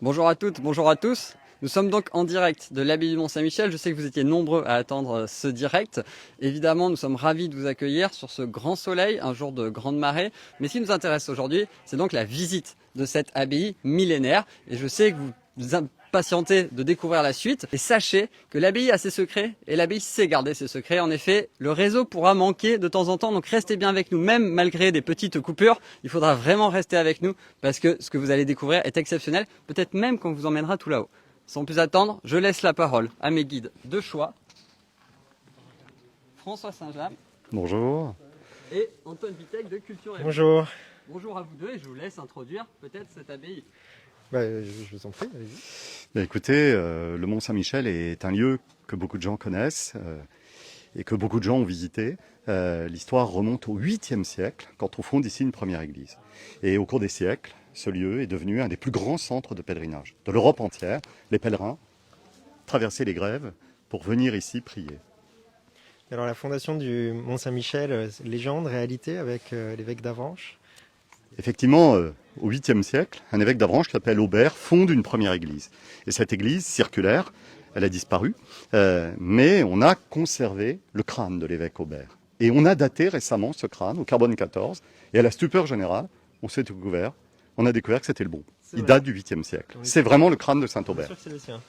Bonjour à toutes, bonjour à tous. Nous sommes donc en direct de l'abbaye du Mont-Saint-Michel. Je sais que vous étiez nombreux à attendre ce direct. Évidemment, nous sommes ravis de vous accueillir sur ce grand soleil, un jour de grande marée. Mais ce qui nous intéresse aujourd'hui, c'est donc la visite de cette abbaye millénaire. Et je sais que vous vous impatientez de découvrir la suite. Et sachez que l'abbaye a ses secrets et l'abbaye sait garder ses secrets. En effet, le réseau pourra manquer de temps en temps. Donc restez bien avec nous, même malgré des petites coupures. Il faudra vraiment rester avec nous parce que ce que vous allez découvrir est exceptionnel. Peut-être même qu'on vous emmènera tout là-haut. Sans plus attendre, je laisse la parole à mes guides de choix, François Saint-James. Bonjour. Et Antoine Vitek de Culture et Bonjour. Bonjour à vous deux et je vous laisse introduire peut-être cette abbaye. Je vous en prie, allez-y. Écoutez, le Mont Saint-Michel est un lieu que beaucoup de gens connaissent et que beaucoup de gens ont visité. L'histoire remonte au 8e siècle, quand on fonde ici une première église. Et au cours des siècles, ce lieu est devenu un des plus grands centres de pèlerinage de l'Europe entière. Les pèlerins traversaient les grèves pour venir ici prier. Alors la fondation du Mont Saint-Michel, légende, réalité avec l'évêque d'Avranches. Effectivement, au 8e siècle, un évêque d'Avranches qui s'appelle Aubert fonde une première église. Et cette église circulaire, elle a disparu, mais on a conservé le crâne de l'évêque Aubert. Et on a daté récemment ce crâne au carbone 14, et à la stupeur générale, on a découvert que c'était le bon. Il date du 8e siècle. C'est vraiment le crâne de Saint-Aubert. Bien sûr que c'est le sien.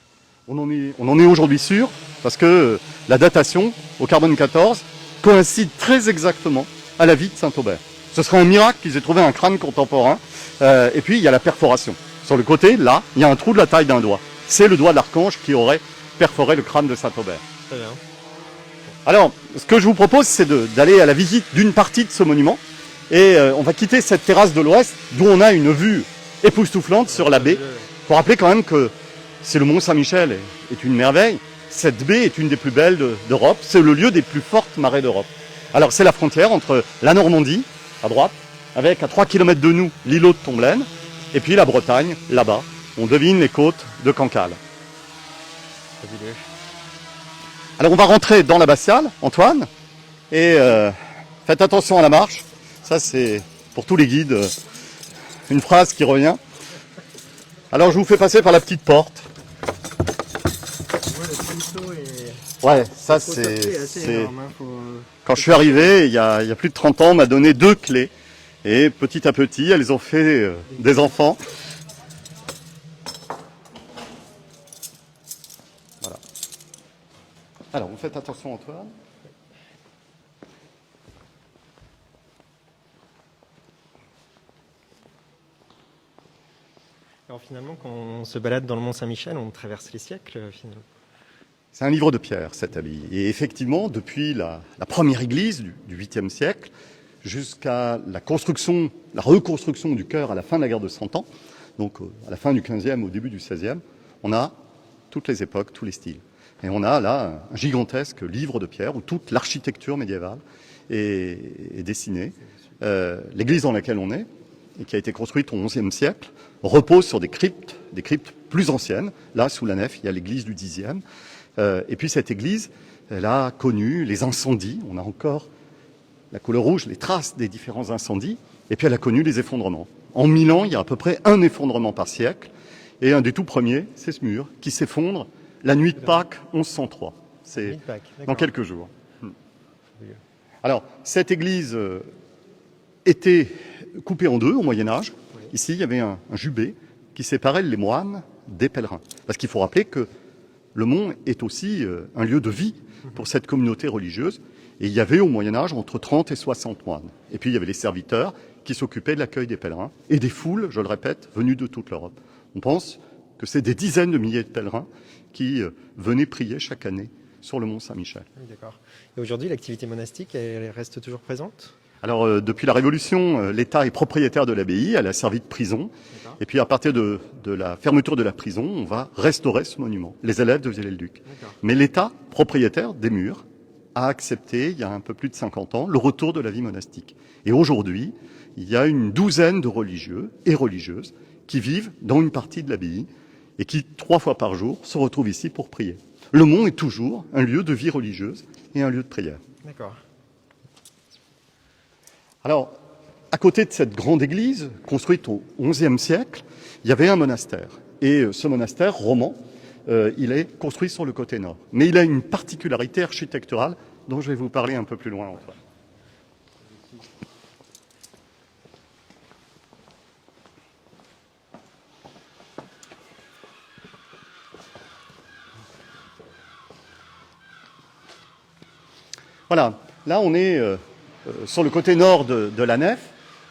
On en est aujourd'hui sûr, parce que la datation au carbone 14 coïncide très exactement à la vie de Saint-Aubert. Ce serait un miracle qu'ils aient trouvé un crâne contemporain. Et puis il y a la perforation. Sur le côté, là, il y a un trou de la taille d'un doigt. C'est le doigt de l'archange qui aurait perforé le crâne de Saint-Aubert. Très bien. Alors, ce que je vous propose, c'est d'aller à la visite d'une partie de ce monument. Et on va quitter cette terrasse de l'Ouest, d'où on a une vue époustouflante sur la baie. Il faut rappeler quand même que si le Mont Saint-Michel est une merveille, cette baie est une des plus belles d'Europe. C'est le lieu des plus fortes marées d'Europe. Alors c'est la frontière entre la Normandie, à droite, avec à 3 km de nous l'îlot de Tomblaine, et puis la Bretagne, là-bas. On devine les côtes de Cancale. Fabuleux. Alors on va rentrer dans l'abbatiale, Antoine, et faites attention à la marche. Ça c'est pour tous les guides une phrase qui revient. Alors je vous fais passer par la petite porte. Ouais, ça c'est énorme, hein, quand je suis arrivé, il y a plus de 30 ans, on m'a donné 2 clés. Et petit à petit, elles ont fait des enfants. Voilà. Alors, vous faites attention, Antoine. Alors finalement, quand on se balade dans le Mont Saint-Michel, on traverse les siècles finalement. C'est un livre de pierre, cette abbaye. Et effectivement, depuis la première église du 8e siècle, jusqu'à la reconstruction du chœur à la fin de la guerre de Cent Ans, donc à la fin du 15e, au début du 16e, on a toutes les époques, tous les styles. Et on a là un gigantesque livre de pierre où toute l'architecture médiévale est dessinée. L'église dans laquelle on est, et qui a été construite au XIe siècle, repose sur des cryptes plus anciennes. Là, sous la nef, il y a l'église du Xe. Et puis cette église, elle a connu les incendies. On a encore la couleur rouge, les traces des différents incendies. Et puis elle a connu les effondrements. En 1000 ans, il y a à peu près un effondrement par siècle. Et un des tout premiers, c'est ce mur qui s'effondre la nuit de Pâques 1103. C'est dans quelques jours. Alors, cette église était coupée en deux au Moyen-Âge. Ici, il y avait un jubé qui séparait les moines des pèlerins. Parce qu'il faut rappeler que le mont est aussi un lieu de vie pour cette communauté religieuse. Et il y avait au Moyen-Âge entre 30 et 60 moines. Et puis il y avait les serviteurs qui s'occupaient de l'accueil des pèlerins et des foules, je le répète, venues de toute l'Europe. On pense que c'est des dizaines de milliers de pèlerins qui venaient prier chaque année sur le Mont Saint-Michel. Oui, d'accord. Et aujourd'hui, l'activité monastique, elle reste toujours présente ? Alors, depuis la Révolution, l'État est propriétaire de l'abbaye, elle a servi de prison. Et puis, à partir de la fermeture de la prison, on va restaurer ce monument. Les élèves de Viollet-le-Duc. Mais l'État, propriétaire des murs, a accepté, il y a un peu plus de 50 ans, le retour de la vie monastique. Et aujourd'hui, il y a une douzaine de religieux et religieuses qui vivent dans une partie de l'abbaye et qui, 3 fois par jour, se retrouvent ici pour prier. Le Mont est toujours un lieu de vie religieuse et un lieu de prière. D'accord. Alors, à côté de cette grande église, construite au XIe siècle, il y avait un monastère. Et ce monastère roman, il est construit sur le côté nord. Mais il a une particularité architecturale dont je vais vous parler un peu plus loin, Antoine. Voilà, là on est sur le côté nord de la nef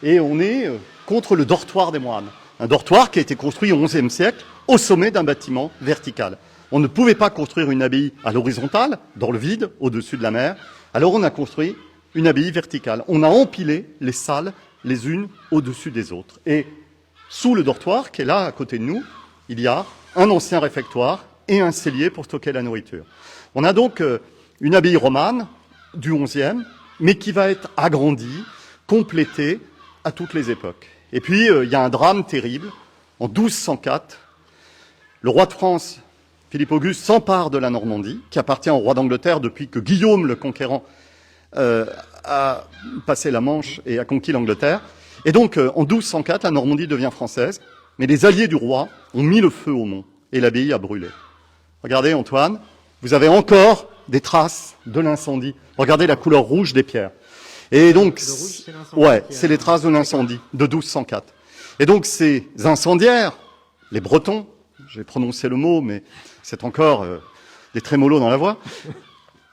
et on est contre le dortoir des moines. Un dortoir qui a été construit au XIe siècle au sommet d'un bâtiment vertical. On ne pouvait pas construire une abbaye à l'horizontale, dans le vide, au-dessus de la mer. Alors on a construit une abbaye verticale. On a empilé les salles les unes au-dessus des autres. Et sous le dortoir, qui est là à côté de nous, il y a un ancien réfectoire et un cellier pour stocker la nourriture. On a donc une abbaye romane du XIe, mais qui va être agrandie, complétée à toutes les époques. Et puis, il y a un drame terrible. En 1204, le roi de France, Philippe Auguste, s'empare de la Normandie, qui appartient au roi d'Angleterre depuis que Guillaume le Conquérant a passé la Manche et a conquis l'Angleterre. Et donc, en 1204, la Normandie devient française, mais les alliés du roi ont mis le feu au mont, et l'abbaye a brûlé. Regardez, Antoine, vous avez encore des traces de l'incendie. Regardez la couleur rouge des pierres. Et donc, c'est les traces de l'incendie de 1204. Et donc, ces incendiaires, les Bretons, j'ai prononcé le mot, mais c'est encore des trémolos dans la voix,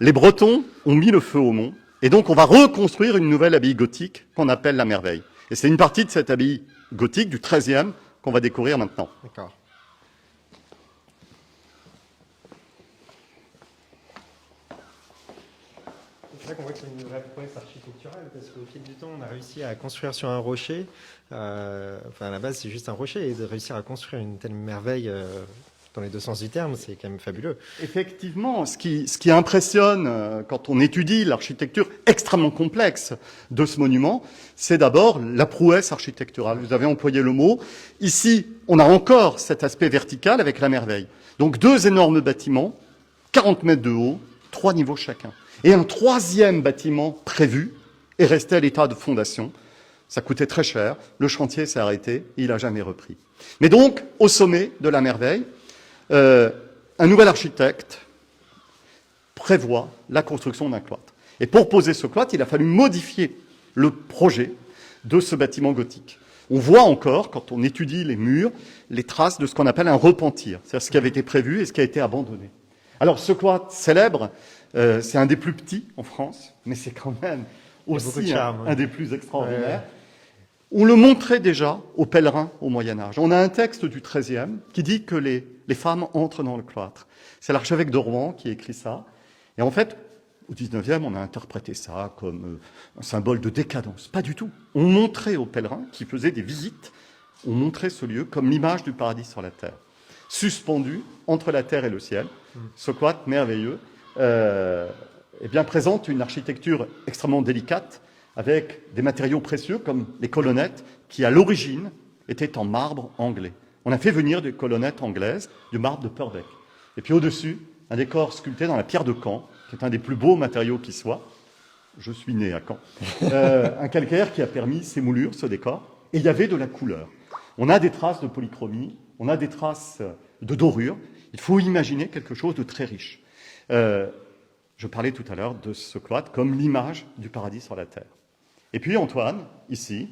les Bretons ont mis le feu au mont, et donc on va reconstruire une nouvelle abbaye gothique qu'on appelle la Merveille. Et c'est une partie de cette abbaye gothique du XIIIe qu'on va découvrir maintenant. D'accord. C'est là qu'on voit que c'est une vraie prouesse architecturale, parce qu'au fil du temps, on a réussi à construire sur un rocher. Enfin, à la base, c'est juste un rocher, et de réussir à construire une telle merveille dans les deux sens du terme, c'est quand même fabuleux. Effectivement, ce qui impressionne quand on étudie l'architecture extrêmement complexe de ce monument, c'est d'abord la prouesse architecturale. Vous avez employé le mot. Ici, on a encore cet aspect vertical avec la Merveille. Donc deux énormes bâtiments, 40 mètres de haut, 3 niveaux chacun. Et un troisième bâtiment prévu est resté à l'état de fondation. Ça coûtait très cher, le chantier s'est arrêté, et il n'a jamais repris. Mais donc, au sommet de la Merveille, un nouvel architecte prévoit la construction d'un cloître. Et pour poser ce cloître, il a fallu modifier le projet de ce bâtiment gothique. On voit encore, quand on étudie les murs, les traces de ce qu'on appelle un repentir, c'est-à-dire ce qui avait été prévu et ce qui a été abandonné. Alors ce cloître célèbre, c'est un des plus petits en France, mais c'est quand même aussi un des plus extraordinaires. Ouais. On le montrait déjà aux pèlerins au Moyen-Âge. On a un texte du XIIIe qui dit que les femmes entrent dans le cloître. C'est l'archevêque de Rouen qui écrit ça. Et en fait, au XIXe, on a interprété ça comme un symbole de décadence. Pas du tout. On montrait aux pèlerins qui faisaient des visites, on montrait ce lieu comme l'image du paradis sur la terre. Suspendu entre la terre et le ciel, ce cloître merveilleux présente une architecture extrêmement délicate, avec des matériaux précieux comme les colonnettes qui, à l'origine, étaient en marbre anglais. On a fait venir des colonnettes anglaises, du marbre de Purbeck. Et puis au-dessus, un décor sculpté dans la pierre de Caen, qui est un des plus beaux matériaux qui soit. Je suis né à Caen. Un calcaire qui a permis ces moulures, ce décor. Et il y avait de la couleur. On a des traces de polychromie, on a des traces de dorure. Il faut imaginer quelque chose de très riche. Je parlais tout à l'heure de ce cloître comme l'image du paradis sur la terre. Et puis Antoine, ici,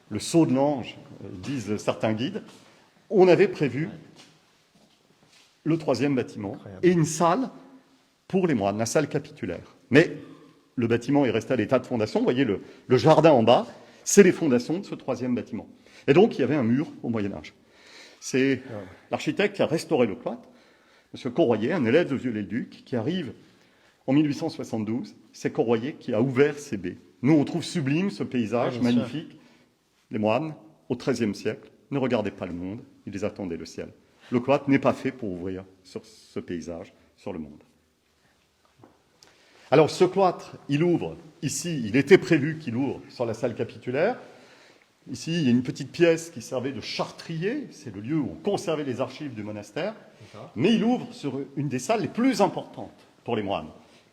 le sceau de l'ange, disent certains guides, on avait prévu le troisième bâtiment et une salle pour les moines, la salle capitulaire. Mais le bâtiment est resté à l'état de fondation. Vous voyez le jardin en bas, c'est les fondations de ce troisième bâtiment. Et donc il y avait un mur au Moyen-Âge. C'est l'architecte qui a restauré le cloître, M. Corroyer, un élève de Viollet-le-Duc, qui arrive en 1872. C'est Corroyer qui a ouvert ces baies. Nous, on trouve sublime ce paysage magnifique. Sûr. Les moines, au XIIIe siècle, ne regardaient pas le monde, ils attendaient le ciel. Le cloître n'est pas fait pour ouvrir sur ce paysage, sur le monde. Alors, ce cloître, il ouvre ici, il était prévu qu'il ouvre sur la salle capitulaire. Ici, il y a une petite pièce qui servait de chartrier, c'est le lieu où on conservait les archives du monastère, mais il ouvre sur une des salles les plus importantes pour les moines.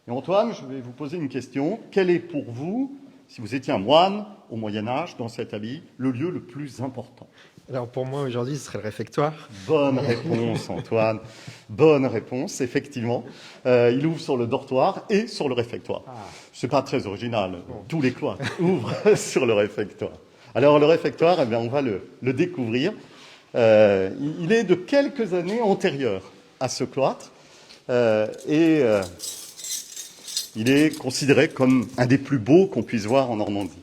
Et Antoine, je vais vous poser une question. Quel est pour vous, si vous étiez un moine au Moyen-Âge, dans cette abbaye, le lieu le plus important ? Alors pour moi, aujourd'hui, ce serait le réfectoire. Bonne réponse, Antoine. Bonne réponse, effectivement. Il ouvre sur le dortoir et sur le réfectoire. C'est pas très original. Tous les cloîtres ouvrent sur le réfectoire. Alors le réfectoire, eh bien, on va le découvrir. Il est de quelques années antérieur à ce cloître et il est considéré comme un des plus beaux qu'on puisse voir en Normandie.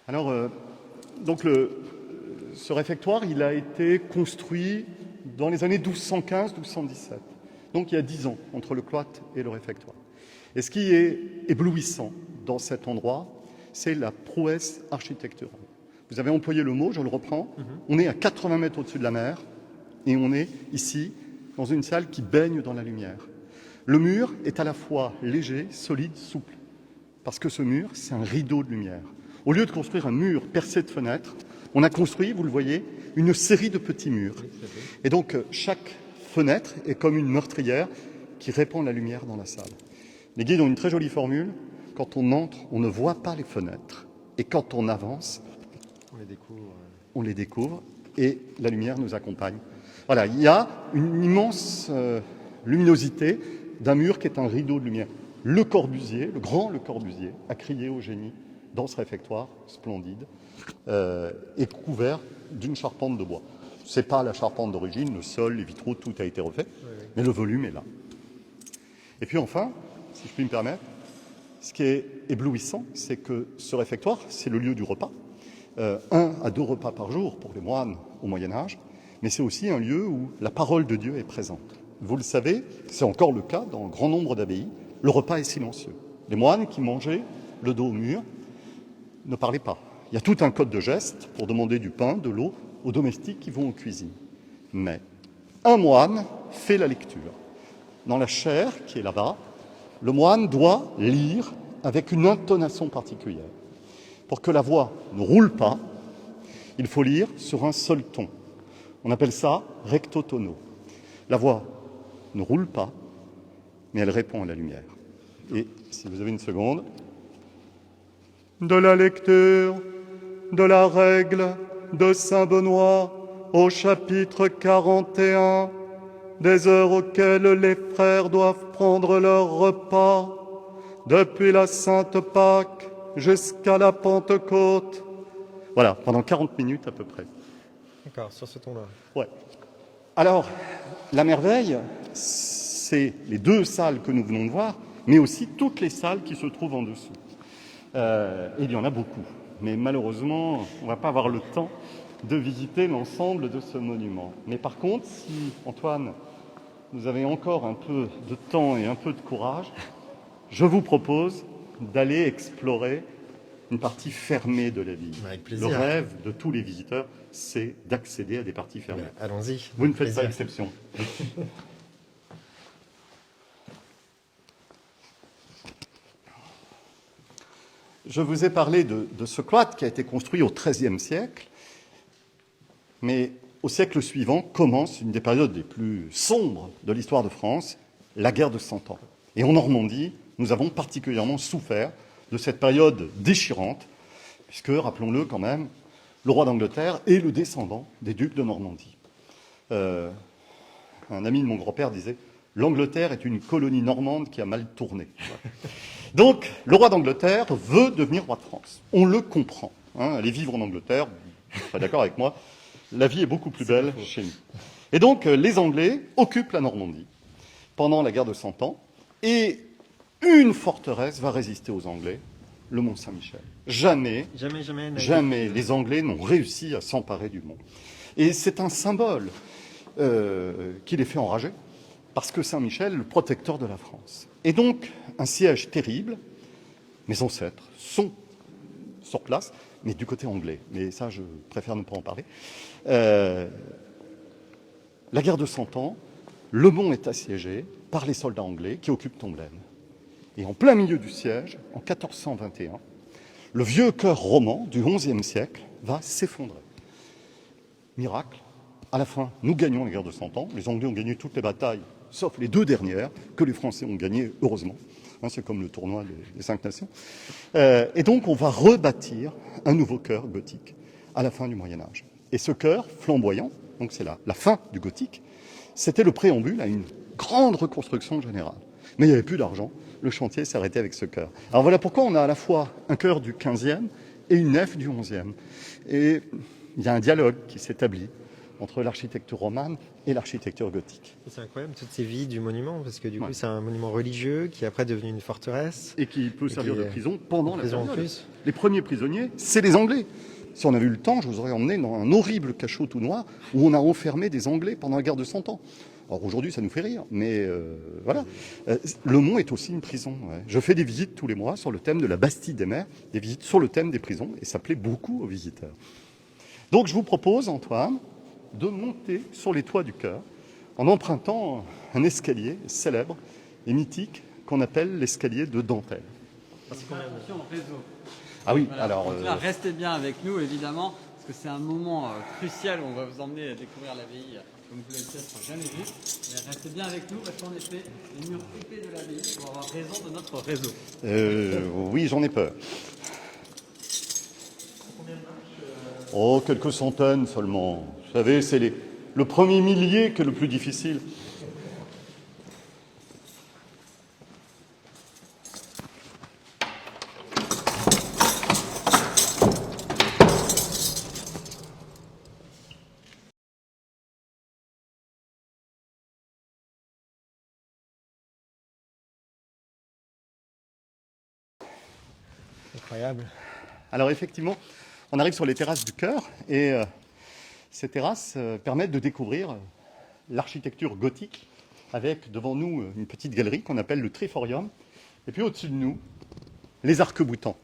Alors, ce réfectoire, il a été construit dans les années 1215-1217. Donc il y a 10 ans entre le cloître et le réfectoire. Et ce qui est éblouissant dans cet endroit, c'est la prouesse architecturale. Vous avez employé le mot, je le reprends. On est à 80 mètres au-dessus de la mer et on est ici dans une salle qui baigne dans la lumière. Le mur est à la fois léger, solide, souple. Parce que ce mur, c'est un rideau de lumière. Au lieu de construire un mur percé de fenêtres, on a construit, vous le voyez, une série de petits murs. Et donc, chaque fenêtre est comme une meurtrière qui répand la lumière dans la salle. Les guides ont une très jolie formule. Quand on entre, on ne voit pas les fenêtres. Et quand on avance, on les découvre et la lumière nous accompagne. Voilà, il y a une immense luminosité d'un mur qui est un rideau de lumière. Le Corbusier, le grand Le Corbusier, a crié au génie dans ce réfectoire splendide, est couvert d'une charpente de bois. Ce n'est pas la charpente d'origine, le sol, les vitraux, tout a été refait, mais le volume est là. Et puis enfin, si je puis me permettre, ce qui est éblouissant, c'est que ce réfectoire, c'est le lieu du repas. 1 à 2 repas par jour pour les moines au Moyen-Âge, mais c'est aussi un lieu où la parole de Dieu est présente. Vous le savez, c'est encore le cas dans un grand nombre d'abbayes, le repas est silencieux. Les moines qui mangeaient le dos au mur ne parlaient pas. Il y a tout un code de gestes pour demander du pain, de l'eau aux domestiques qui vont aux cuisines. Mais un moine fait la lecture. Dans la chaire qui est là-bas, le moine doit lire avec une intonation particulière. Pour que la voix ne roule pas, il faut lire sur un seul ton. On appelle ça recto tono. La voix ne roule pas, mais elle répond à la lumière. Et si vous avez une seconde, de la lecture de la règle de saint Benoît au chapitre 41, des heures auxquelles les frères doivent prendre leur repas, depuis la Sainte Pâque jusqu'à la Pentecôte. Voilà, pendant 40 minutes à peu près. D'accord, sur ce ton-là. Ouais. Alors, la merveille, c'est les 2 salles que nous venons de voir, mais aussi toutes les salles qui se trouvent en dessous. Il y en a beaucoup, mais malheureusement, on ne va pas avoir le temps de visiter l'ensemble de ce monument. Mais par contre, si, Antoine, vous avez encore un peu de temps et un peu de courage, je vous propose d'aller explorer une partie fermée de la ville. Avec plaisir. Le rêve de tous les visiteurs, c'est d'accéder à des parties fermées. Allons-y. Vous ne faites Plaisir. pas exception. Je vous ai parlé de ce cloître qui a été construit au XIIIe siècle, mais au siècle suivant commence une des périodes les plus sombres de l'histoire de France, la guerre de Cent Ans. Et en Normandie, nous avons particulièrement souffert de cette période déchirante, puisque, rappelons-le quand même, le roi d'Angleterre est le descendant des ducs de Normandie. Un ami de mon grand-père disait « L'Angleterre est une colonie normande qui a mal tourné ». Donc, le roi d'Angleterre veut devenir roi de France. On le comprend. Aller vivre en Angleterre, vous serez d'accord avec moi, la vie est beaucoup plus belle chez nous. Et donc, les Anglais occupent la Normandie pendant la guerre de Cent Ans, et une forteresse va résister aux Anglais, le Mont Saint-Michel. Jamais les Anglais n'ont réussi à s'emparer du mont. Et c'est un symbole qui les fait enrager, parce que Saint-Michel est le protecteur de la France. Et donc, un siège terrible. Mes ancêtres sont sur place, mais du côté anglais. Mais ça, je préfère ne pas en parler. La guerre de Cent Ans, le mont est assiégé par les soldats anglais qui occupent Tomblaine. Et en plein milieu du siège, en 1421, le vieux chœur roman du XIe siècle va s'effondrer. Miracle, à la fin, nous gagnons la guerre de 100 ans. Les Anglais ont gagné toutes les batailles, sauf les 2 dernières, que les Français ont gagnées, heureusement. C'est comme le tournoi des 5 nations. Et donc, on va rebâtir un nouveau chœur gothique à la fin du Moyen-Âge. Et ce chœur flamboyant, donc c'est la fin du gothique, c'était le préambule à une grande reconstruction générale. Mais il n'y avait plus d'argent, le chantier s'est arrêté avec ce chœur. Alors voilà pourquoi on a à la fois un chœur du XVe et une nef du XIe. Et il y a un dialogue qui s'établit entre l'architecture romane et l'architecture gothique. C'est incroyable, toutes ces vies du monument, parce que du coup, c'est un monument religieux qui est après devenu une forteresse. Et qui peut servir de prison pendant la prison période. en plus. Les premiers prisonniers, c'est les Anglais. Si on avait eu le temps, je vous aurais emmené dans un horrible cachot tout noir où on a enfermé des Anglais pendant la guerre de 100 ans. Alors aujourd'hui, ça nous fait rire, mais voilà. Le Mont est aussi une prison. Ouais. Je fais des visites tous les mois sur le thème de la Bastille des Mers, des visites sur le thème des prisons, et ça plaît beaucoup aux visiteurs. Donc je vous propose, Antoine, de monter sur les toits du chœur en empruntant un escalier célèbre et mythique qu'on appelle l'escalier de Dentelle. Attention au réseau. Ah oui, Voilà. alors... Donc là, restez bien avec nous, évidemment, parce que c'est un moment crucial où on va vous emmener à découvrir l'abbaye comme vous l'avez peut-être jamais vu. Mais restez bien avec nous, parce qu'en effet, les murs épais de l'abbaye vont avoir raison de notre réseau. Oui, j'en ai peur. Oh, quelques centaines seulement. Vous savez, c'est le premier millier qui est le plus difficile. Incroyable. Alors effectivement, on arrive sur les terrasses du chœur et ces terrasses permettent de découvrir l'architecture gothique avec devant nous une petite galerie qu'on appelle le triforium et puis au-dessus de nous, les arcs-boutants.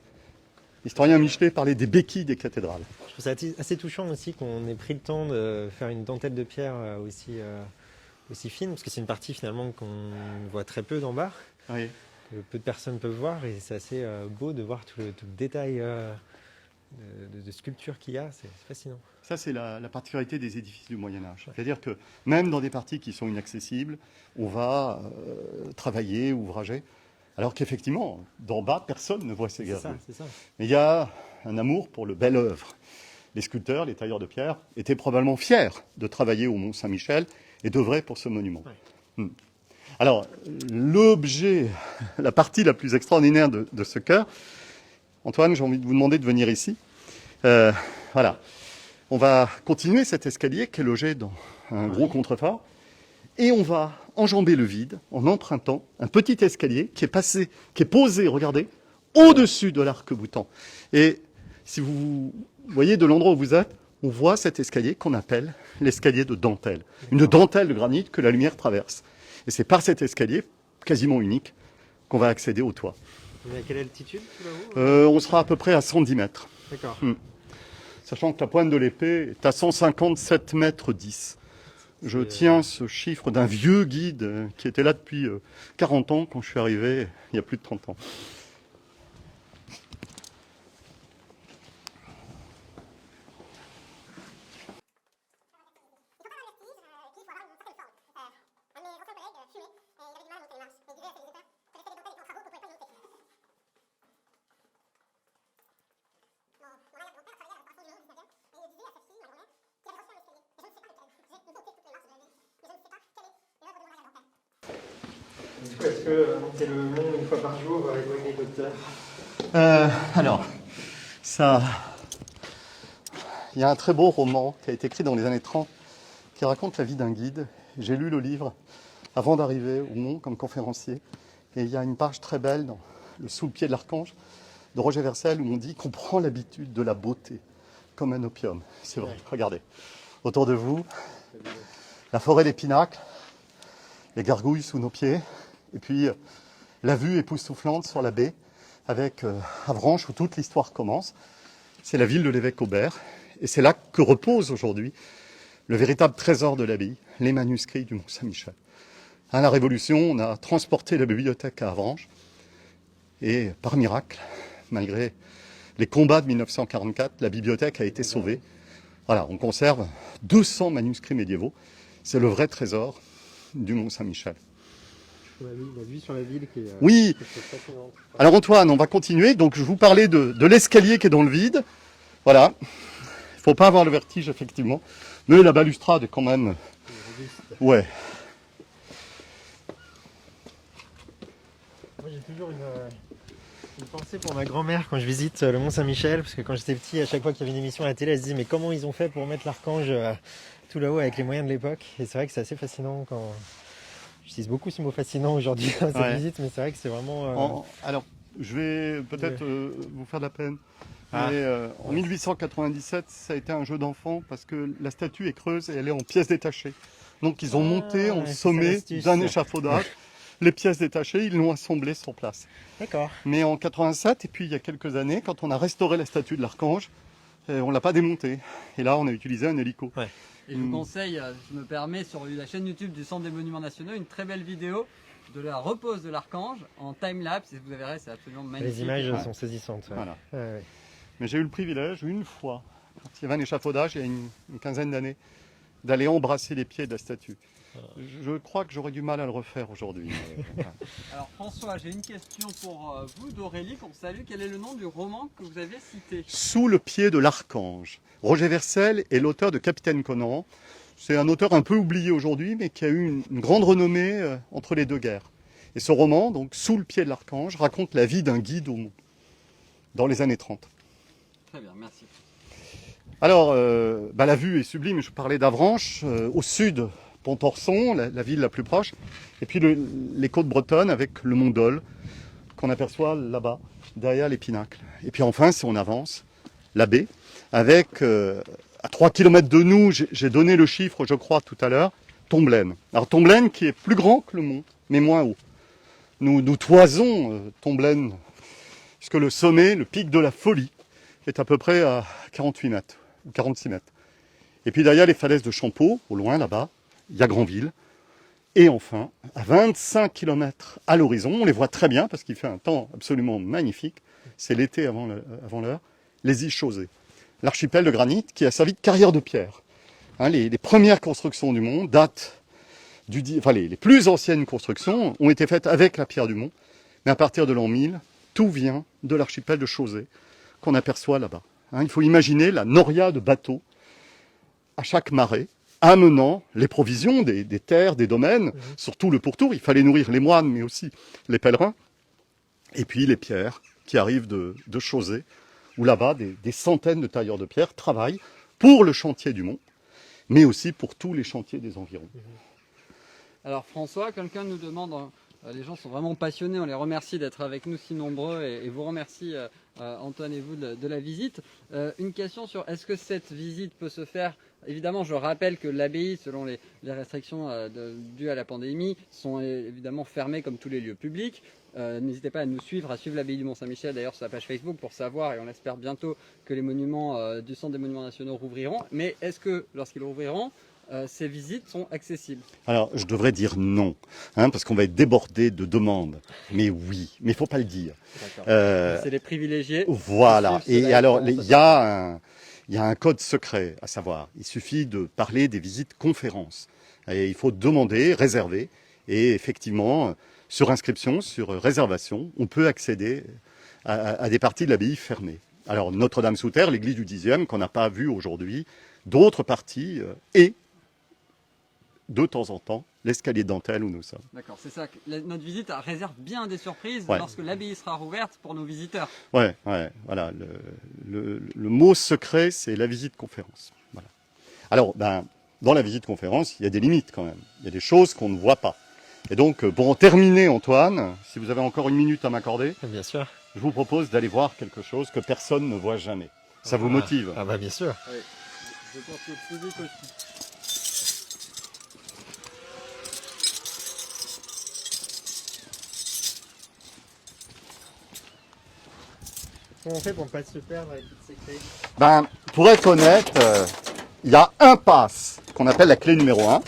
L'historien Michelet parlait des béquilles des cathédrales. Je trouve ça assez touchant aussi qu'on ait pris le temps de faire une dentelle de pierre aussi fine, parce que c'est une partie finalement qu'on voit très peu d'en bas. Oui. Que peu de personnes peuvent voir, et c'est assez beau de voir tout le détail de sculpture qu'il y a, c'est fascinant. Ça, c'est la particularité des édifices du Moyen-Âge. C'est-à-dire que même dans des parties qui sont inaccessibles, on va travailler, ouvrager, alors qu'effectivement, d'en bas, personne ne voit ces galeries. C'est ça. Mais il y a un amour pour le bel œuvre. Les sculpteurs, les tailleurs de pierre étaient probablement fiers de travailler au Mont-Saint-Michel et d'œuvrer pour ce monument. Ouais. Alors, l'objet, la partie la plus extraordinaire de ce chœur, Antoine, j'ai envie de vous demander de venir ici. Voilà. On va continuer cet escalier qui est logé dans un gros contrefort et on va enjamber le vide en empruntant un petit escalier qui est posé, regardez, au-dessus de l'arc-boutant. Et si vous voyez de l'endroit où vous êtes, on voit cet escalier qu'on appelle l'escalier de dentelle. Une dentelle de granit que la lumière traverse. Et c'est par cet escalier, quasiment unique, qu'on va accéder au toit. On est à quelle altitude tout là-haut On sera à peu près à 110 mètres. D'accord. Sachant que la pointe de l'épée est à 157 mètres 10. Je tiens ce chiffre d'un vieux guide qui était là depuis 40 ans quand je suis arrivé il y a plus de 30 ans. Est-ce que monter le mont une fois par jour va éloigner les docteurs Alors, ça... Il y a un très beau roman qui a été écrit dans les années 30 qui raconte la vie d'un guide. J'ai lu le livre avant d'arriver au Mont comme conférencier. Et il y a une page très belle dans le Sous le pied de l'archange de Roger Vercel où on dit qu'on prend l'habitude de la beauté comme un opium. C'est vrai, regardez. Autour de vous, la forêt des pinacles, les gargouilles sous nos pieds, et puis la vue époustouflante sur la baie avec Avranches où toute l'histoire commence. C'est la ville de l'évêque Aubert, et c'est là que repose aujourd'hui le véritable trésor de l'abbaye, les manuscrits du Mont-Saint-Michel. À la Révolution, on a transporté la bibliothèque à Avranches, et par miracle, malgré les combats de 1944, la bibliothèque a été sauvée. Voilà, on conserve 200 manuscrits médiévaux. C'est le vrai trésor du Mont-Saint-Michel. La vue sur la ville qui est, Oui. qui est fascinante. Alors Antoine, on va continuer. Donc je vous parlais de l'escalier qui est dans le vide. Voilà. Il ne faut pas avoir le vertige, effectivement. Mais la balustrade est quand même... Ouais. Moi j'ai toujours une pensée pour ma grand-mère quand je visite le Mont-Saint-Michel, parce que quand j'étais petit, à chaque fois qu'il y avait une émission à la télé, elle se disait mais comment ils ont fait pour mettre l'archange tout là-haut avec les moyens de l'époque. Et c'est vrai que c'est assez fascinant quand... J'utilise beaucoup ce mot fascinant aujourd'hui dans cette visite, mais c'est vrai que c'est vraiment... Alors, je vais peut-être vous faire de la peine. Ah. Mais, en 1897, ça a été un jeu d'enfant parce que la statue est creuse et elle est en pièces détachées. Donc ils ont monté en c'est sommet l'astuce. d'un échafaudage les pièces détachées, ils l'ont assemblée sur place. D'accord. Mais en 87, et puis il y a quelques années, quand on a restauré la statue de l'archange, on l'a pas démontée. Et là, on a utilisé un hélico. Ouais. Et je vous conseille, je me permets, sur la chaîne YouTube du Centre des Monuments Nationaux, une très belle vidéo de la repose de l'archange en time-lapse. Et vous verrez, c'est absolument magnifique. Les images sont saisissantes. Ouais. Voilà. Ouais. Mais j'ai eu le privilège, une fois, quand il y avait un échafaudage, il y a une quinzaine d'années, d'aller embrasser les pieds de la statue. Je crois que j'aurais du mal à le refaire aujourd'hui. Voilà. Alors François, j'ai une question pour vous d'Aurélie qu'on salue. Quel est le nom du roman que vous avez cité? Sous le pied de l'archange. Roger Vercel est l'auteur de Capitaine Conan. C'est un auteur un peu oublié aujourd'hui, mais qui a eu une grande renommée entre les deux guerres. Et ce roman, donc Sous le pied de l'archange, raconte la vie d'un guide au mont, dans les années 30. Très bien, merci. Alors, la vue est sublime. Je parlais d'Avranches, au sud, Pontorson, la ville la plus proche, et puis les côtes bretonnes avec le mont Dol, qu'on aperçoit là-bas, derrière les pinacles. Et puis enfin, si on avance, la baie, avec, à 3 km de nous, j'ai donné le chiffre, je crois, tout à l'heure, Tomblaine. Alors Tomblaine qui est plus grand que le mont, mais moins haut. Nous toisons Tomblaine, puisque le sommet, le pic de la folie, est à peu près à 48 mètres, ou 46 mètres. Et puis derrière les falaises de Champeau, au loin là-bas, il y a Granville. Et enfin, à 25 km à l'horizon, on les voit très bien parce qu'il fait un temps absolument magnifique, c'est l'été avant l'heure, les îles Chausées. L'archipel de granit qui a servi de carrière de pierre. Hein, les premières constructions du mont datent les plus anciennes constructions ont été faites avec la pierre du mont, mais à partir de l'an 1000, tout vient de l'archipel de Chausée qu'on aperçoit là-bas. Hein, il faut imaginer la noria de bateaux à chaque marée, amenant les provisions des terres, des domaines, surtout le pourtour. Il fallait nourrir les moines, mais aussi les pèlerins. Et puis les pierres qui arrivent de Chausée, où là-bas, des centaines de tailleurs de pierre travaillent pour le chantier du mont, mais aussi pour tous les chantiers des environs. Alors François, quelqu'un nous demande, les gens sont vraiment passionnés, on les remercie d'être avec nous si nombreux et vous remercie Antoine et vous de la visite. Une question sur est-ce que cette visite peut se faire, évidemment je rappelle que l'abbaye selon les restrictions dues à la pandémie sont évidemment fermées comme tous les lieux publics. N'hésitez pas à nous suivre, à suivre l'abbaye du Mont-Saint-Michel d'ailleurs sur la page Facebook pour savoir, et on espère bientôt que les monuments du Centre des Monuments Nationaux rouvriront. Mais est-ce que lorsqu'ils rouvriront, ces visites sont accessibles? Alors, je devrais dire non, hein, parce qu'on va être débordé de demandes. Mais oui, mais il ne faut pas le dire. C'est les privilégiés. Voilà. Et alors, il y a un code secret à savoir. Il suffit de parler des visites conférences. Et il faut demander, réserver. Et effectivement, sur inscription, sur réservation, on peut accéder à des parties de l'abbaye fermées. Alors, Notre-Dame-sous-Terre, l'église du 10e, qu'on n'a pas vue aujourd'hui, d'autres parties et de temps en temps, l'escalier de dentelle où nous sommes. D'accord, c'est ça. Notre visite réserve bien des surprises lorsque l'abbaye sera rouverte pour nos visiteurs. Ouais, voilà. Le mot secret, c'est la visite conférence. Voilà. Alors, dans la visite conférence, il y a des limites quand même. Il y a des choses qu'on ne voit pas. Et donc, pour en terminer, Antoine, si vous avez encore une minute à m'accorder, bien sûr, je vous propose d'aller voir quelque chose que personne ne voit jamais. Ça vous motive? Ah bah bien sûr. Oui. Je pense que le public aussi. Comment on fait pour ne pas se perdre avec toutes ces clés? Pour être honnête, il y a un pass qu'on appelle la clé numéro 1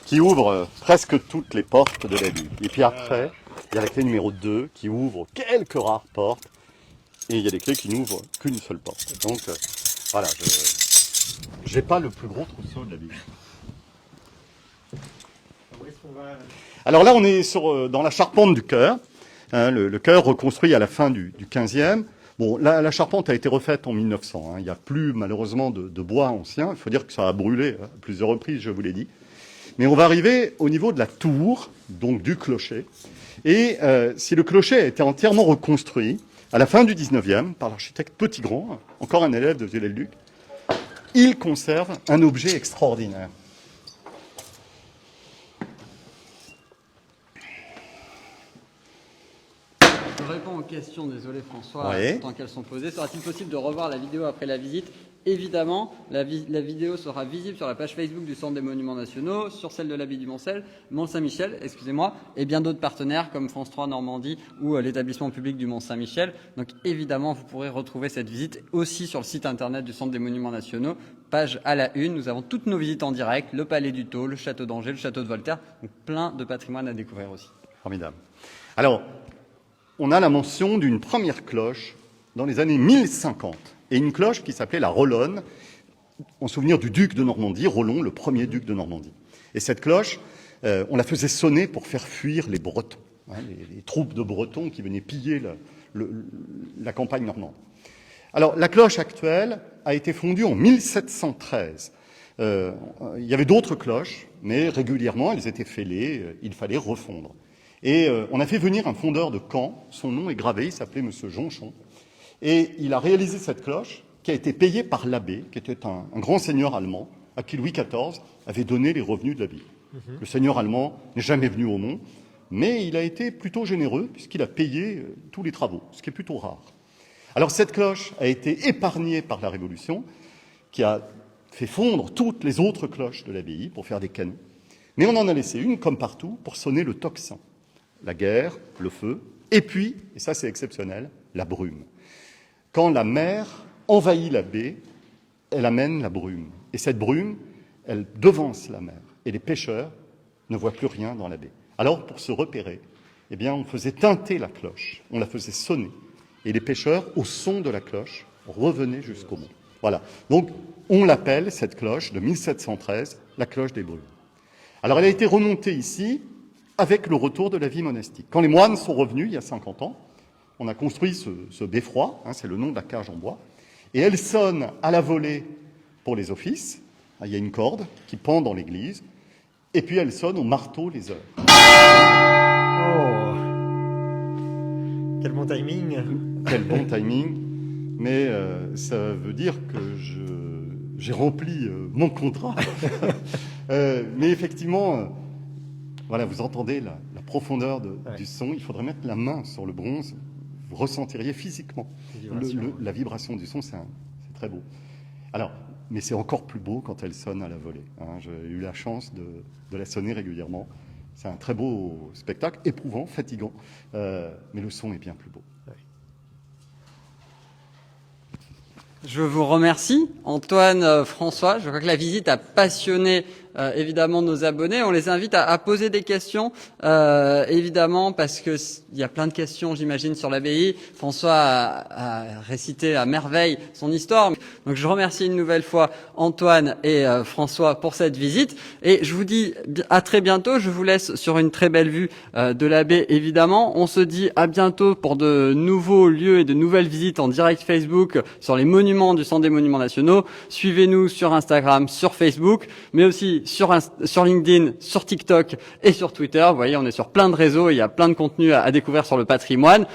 qui ouvre presque toutes les portes de la ville. Et puis après, il y a la clé numéro 2 qui ouvre quelques rares portes. et il y a des clés qui n'ouvrent qu'une seule porte. Donc voilà, je n'ai pas le plus gros trousseau de l'abbaye. Où est-ce qu'on va? Alors là, on est dans la charpente du chœur, hein, le chœur reconstruit à la fin du 15e. Bon, la charpente a été refaite en 1900. Hein, il n'y a plus malheureusement de bois ancien. Il faut dire que ça a brûlé à plusieurs reprises, je vous l'ai dit. Mais on va arriver au niveau de la tour, donc du clocher. Et si le clocher a été entièrement reconstruit à la fin du 19e par l'architecte Petitgrand, encore un élève de Viollet-le-Duc, il conserve un objet extraordinaire. Je réponds aux questions, désolé François, Ouais. tant qu'elles sont posées. Sera-t-il possible de revoir la vidéo après la visite? Évidemment, la vidéo sera visible sur la page Facebook du Centre des Monuments Nationaux, sur celle de l'abbaye du Mont-Saint-Michel, excusez-moi, et bien d'autres partenaires comme France 3 Normandie ou l'établissement public du Mont-Saint-Michel. Donc évidemment, vous pourrez retrouver cette visite aussi sur le site internet du Centre des Monuments Nationaux, page à la une. Nous avons toutes nos visites en direct, le Palais du Thau, le Château d'Angers, le Château de Voltaire, donc plein de patrimoine à découvrir aussi. Formidable. Alors, on a la mention d'une première cloche dans les années 1050, et une cloche qui s'appelait la Rolonne, en souvenir du duc de Normandie, Rollon, le premier duc de Normandie. Et cette cloche, on la faisait sonner pour faire fuir les Bretons, hein, les troupes de Bretons qui venaient piller la campagne normande. Alors, la cloche actuelle a été fondue en 1713. Il y avait d'autres cloches, mais régulièrement, elles étaient fêlées, il fallait refondre. Et on a fait venir un fondeur de Caen, son nom est gravé, il s'appelait Monsieur Jonchon, et il a réalisé cette cloche qui a été payée par l'abbé, qui était un grand seigneur allemand, à qui Louis XIV avait donné les revenus de l'abbaye. Le seigneur allemand n'est jamais venu au Mont, mais il a été plutôt généreux puisqu'il a payé tous les travaux, ce qui est plutôt rare. Alors cette cloche a été épargnée par la Révolution, qui a fait fondre toutes les autres cloches de l'abbaye pour faire des canons, mais on en a laissé une, comme partout, pour sonner le tocsin. La guerre, le feu, et puis, et ça c'est exceptionnel, la brume. Quand la mer envahit la baie, elle amène la brume. Et cette brume, elle devance la mer. Et les pêcheurs ne voient plus rien dans la baie. Alors, pour se repérer, eh bien, on faisait tinter la cloche, on la faisait sonner. Et les pêcheurs, au son de la cloche, revenaient jusqu'au mont. Voilà. Donc, on l'appelle, cette cloche de 1713, la cloche des brumes. Alors, elle a été remontée ici avec le retour de la vie monastique. Quand les moines sont revenus, il y a 50 ans, on a construit ce beffroi, hein, c'est le nom de la cage en bois, et elle sonne à la volée pour les offices. Il y a une corde qui pend dans l'église, et puis elle sonne au marteau les heures. Oh, quel bon timing! Quel bon timing! Mais ça veut dire que j'ai rempli mon contrat. Mais effectivement, voilà, vous entendez la profondeur du son. Il faudrait mettre la main sur le bronze. Vous ressentiriez physiquement la vibration du son, c'est très beau. Alors, mais c'est encore plus beau quand elle sonne à la volée. Hein. J'ai eu la chance de la sonner régulièrement. C'est un très beau spectacle, éprouvant, fatigant, mais le son est bien plus beau. Je vous remercie, Antoine, François. Je crois que la visite a passionné évidemment nos abonnés. On les invite à poser des questions, évidemment, parce que il y a plein de questions, j'imagine, sur l'abbaye. François a récité à merveille son histoire. Donc je remercie une nouvelle fois Antoine et François pour cette visite. Et je vous dis à très bientôt. Je vous laisse sur une très belle vue de l'abbaye, évidemment. On se dit à bientôt pour de nouveaux lieux et de nouvelles visites en direct Facebook sur les monuments du Centre des Monuments Nationaux. Suivez-nous sur Instagram, sur Facebook, mais aussi sur LinkedIn, sur TikTok et sur Twitter. Vous voyez, on est sur plein de réseaux et il y a plein de contenus à découvrir sur le patrimoine.